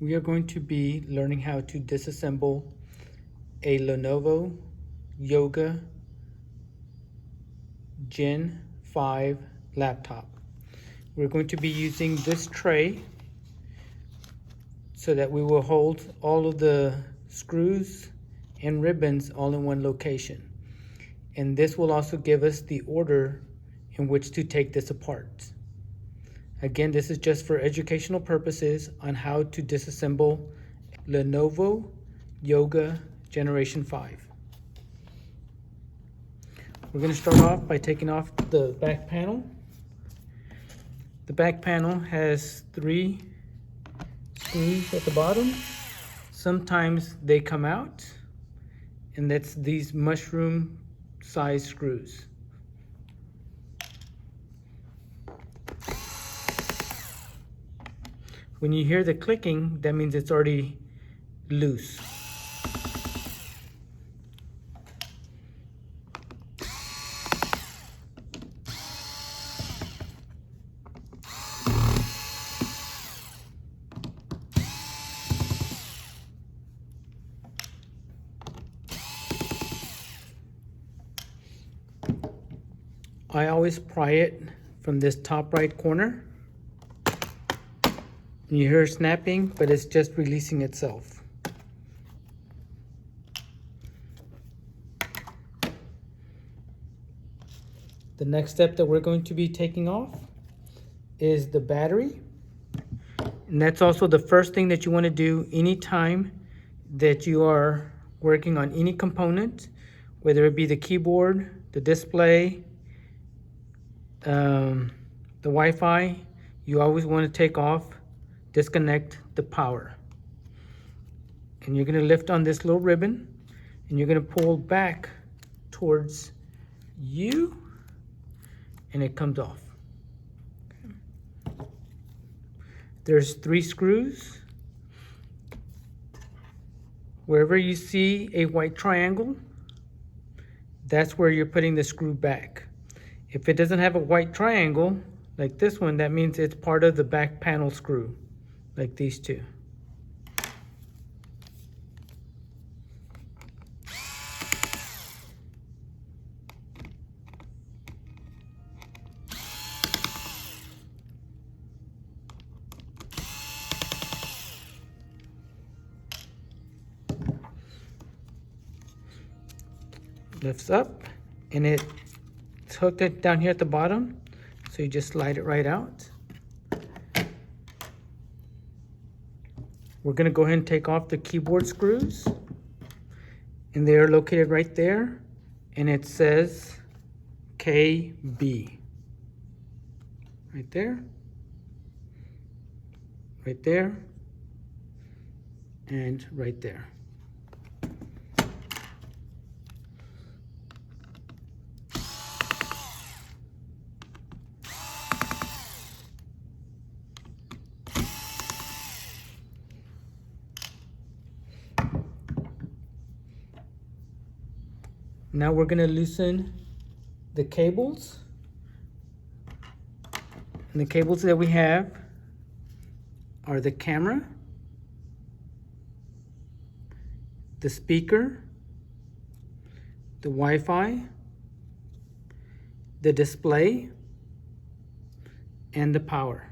we are going to be learning how to disassemble a Lenovo Yoga Gen 5 laptop. We're going to be using this tray so that we will hold all of the screws and ribbons all in one location. And this will also give us the order in which to take this apart. Again, this is just for educational purposes on how to disassemble Lenovo Yoga Generation 5. We're going to start off by taking off the back panel. The back panel has 3 screws at the bottom. Sometimes they come out, and that's these mushroom size screws. When you hear the clicking, that means it's already loose. I always pry it from this top right corner. You hear snapping, but it's just releasing itself. The next step that we're going to be taking off is the battery. And that's also the first thing that you want to do anytime that you are working on any component, whether it be the keyboard, the display, the Wi-Fi. You always want to take off, disconnect the power. And you're going to lift on this little ribbon, and you're going to pull back towards you, and it comes off. Okay. There's 3 screws. Wherever you see a white triangle, that's where you're putting the screw back. If it doesn't have a white triangle, like this one, that means it's part of the back panel screw, like these 2. Lifts up, and it's hooked it down here at the bottom, so you just slide it right out. We're going to go ahead and take off the keyboard screws, and they are located right there, and it says KB right there, right there, and right there. Now we're going to loosen the cables. And the cables that we have are the camera, the speaker, the Wi-Fi, the display, and the power.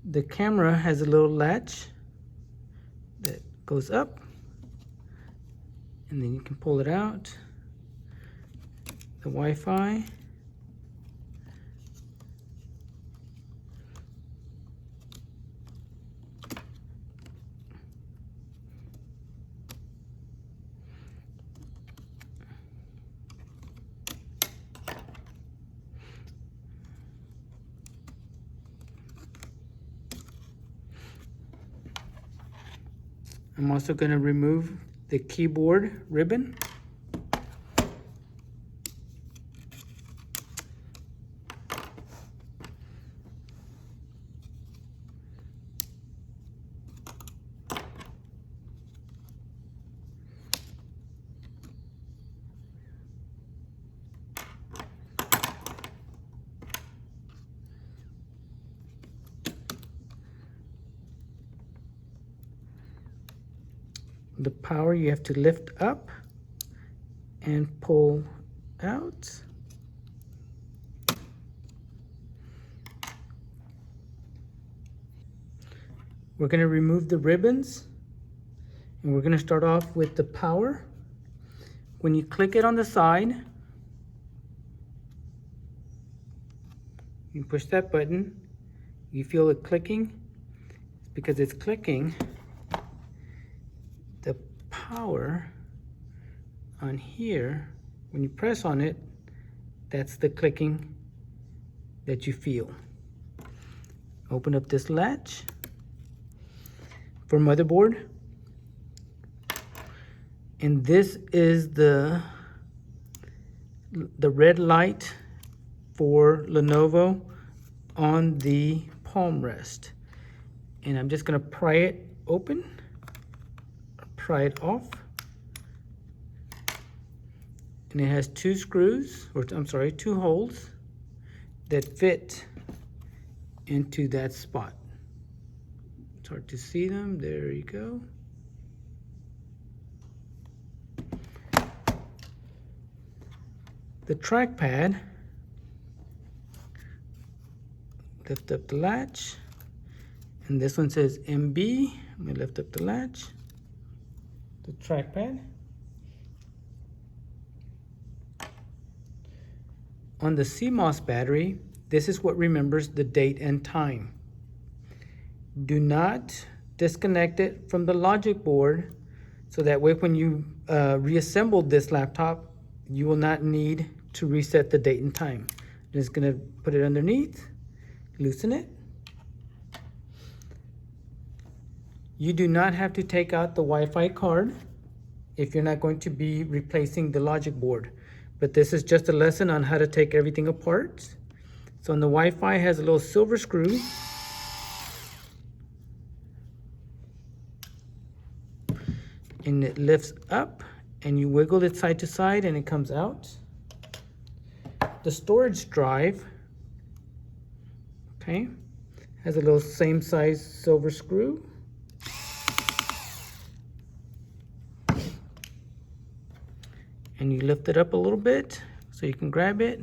The camera has a little latch that goes up, and then you can pull it out. The Wi-Fi, I'm also going to remove the keyboard ribbon. The power you have to lift up and pull out. We're going to remove the ribbons, and we're going to start off with the power. When you click it on the side, you push that button, you feel it clicking. It's because it's clicking. The power on here, when you press on it, that's the clicking that you feel. Open up this latch. For motherboard, and this is the red light for Lenovo on the palm rest, and I'm just going to pry it open, pry it off, and it has two screws, or I'm sorry, two holes that fit into that spot. It's hard to see them. There you go. The trackpad, lift up the latch, and this one says MB. I'm going to lift up the latch, the trackpad. On the CMOS battery, this is what remembers the date and time. Do not disconnect it from the logic board, so that way when you reassemble this laptop, you will not need to reset the date and time. I'm just going to put it underneath, loosen it. You do not have to take out the Wi-Fi card if you're not going to be replacing the logic board. But this is just a lesson on how to take everything apart. So on the Wi-Fi, it has a little silver screw. And it lifts up, and you wiggle it side to side, and it comes out. The storage drive, okay, has a little same size silver screw. And you lift it up a little bit so you can grab it,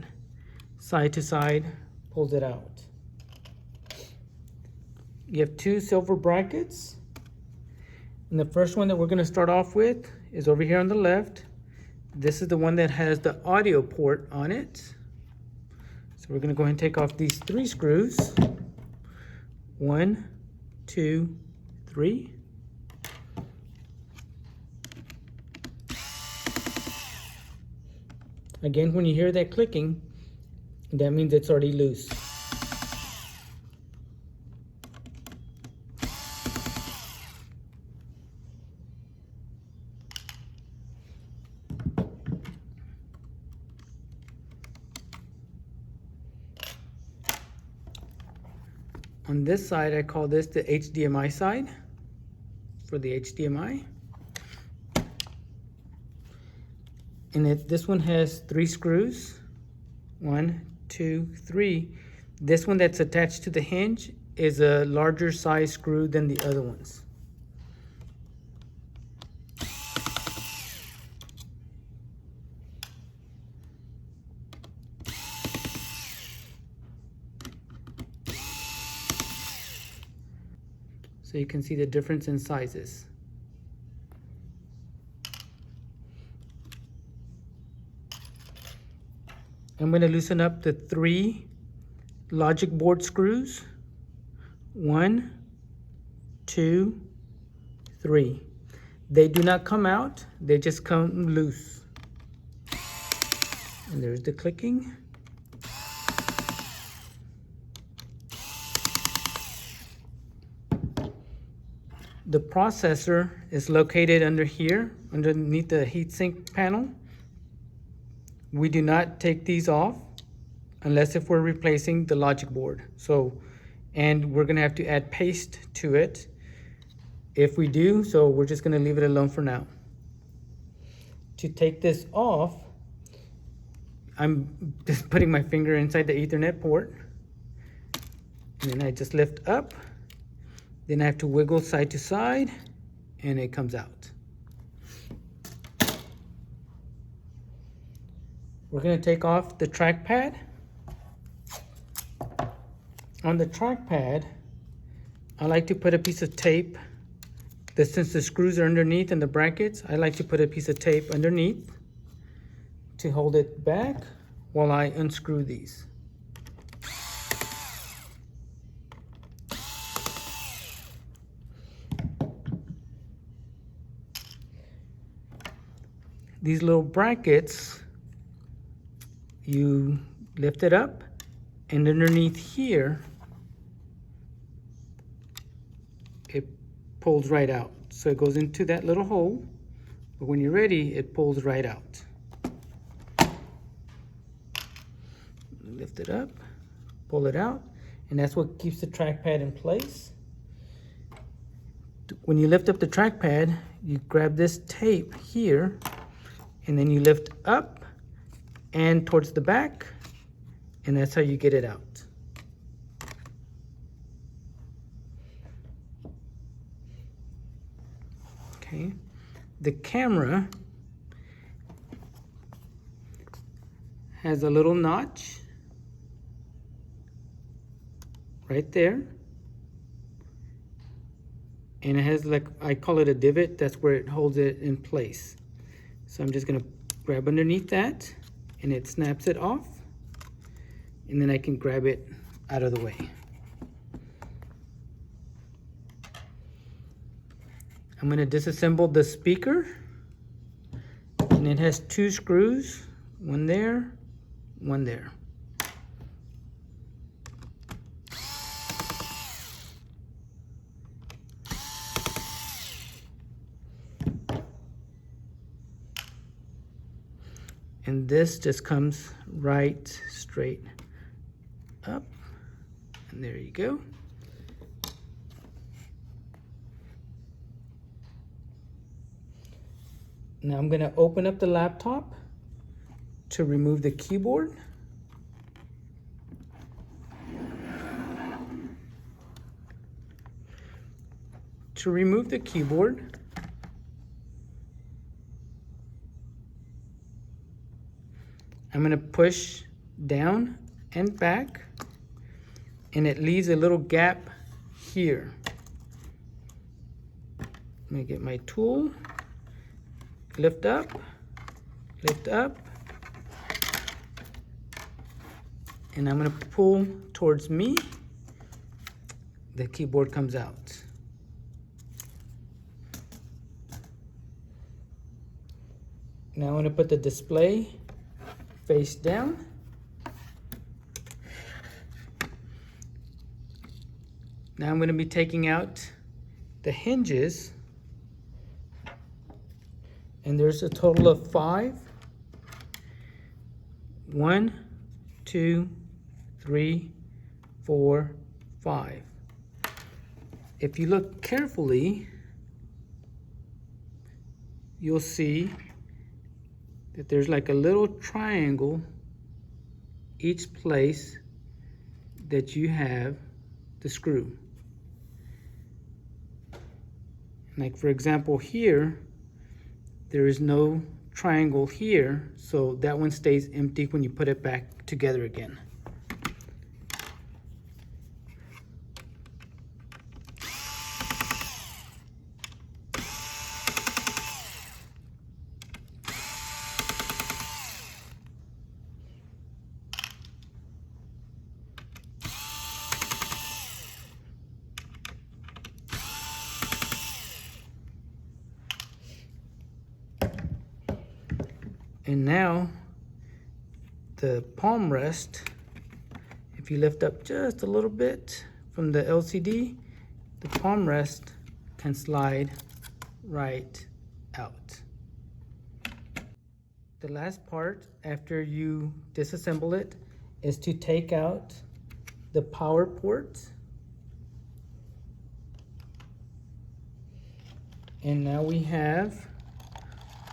side to side, pulls it out. You have two silver brackets. And the first one that we're going to start off with is over here on the left. This is the one that has the audio port on it. So we're going to go ahead and take off these three screws. 1, 2, 3. Again, when you hear that clicking, that means it's already loose. On this side, I call this the HDMI side, for the HDMI. And this one has 3 screws. 1, 2, 3. This one that's attached to the hinge is a larger size screw than the other ones. So you can see the difference in sizes. I'm going to loosen up the 3 logic board screws. 1, 2, 3. They do not come out, they just come loose. And there's the clicking. The processor is located under here, underneath the heatsink panel. We do not take these off unless if we're replacing the logic board. And we're gonna have to add paste to it if we do, so we're just gonna leave it alone for now. To take this off, I'm just putting my finger inside the Ethernet port, and then I just lift up. Then I have to wiggle side to side, and it comes out. we're going to take off the trackpad. On the trackpad, I like to put a piece of tape. Since the screws are underneath and the brackets, I like to put a piece of tape underneath to hold it back while I unscrew these. These little brackets, you lift it up, and underneath here, it pulls right out. So it goes into that little hole, but when you're ready, it pulls right out. Lift it up, pull it out, and that's what keeps the trackpad in place. When you lift up the trackpad, you grab this tape here, and then you lift up and towards the back, and that's how you get it out. Okay, the camera has a little notch right there, and it has, like, I call it a divot. That's where it holds it in place. So I'm just gonna grab underneath that, and it snaps it off, and then I can grab it out of the way. I'm gonna disassemble the speaker, and it has 2 screws, one there, one there. And this just comes right straight up, and there you go. Now I'm going to open up the laptop to remove the keyboard. To remove the keyboard, I'm going to push down and back, and it leaves a little gap here. Let me get my tool, lift up, and I'm going to pull towards me. The keyboard comes out. Now I'm going to put the display face down. Now I'm going to be taking out the hinges, and there's a total of 5. 1, 2, 3, 4, 5. If you look carefully, you'll see that there's like a little triangle each place that you have the screw. Like, for example, here, there is no triangle here, so that one stays empty when you put it back together again. And now the palm rest, if you lift up just a little bit from the LCD, the palm rest can slide right out. The last part after you disassemble it is to take out the power port. And now we have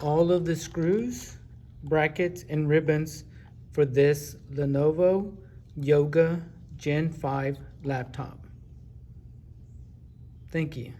all of the screws, brackets, and ribbons for this Lenovo Yoga Gen 5 laptop. Thank you.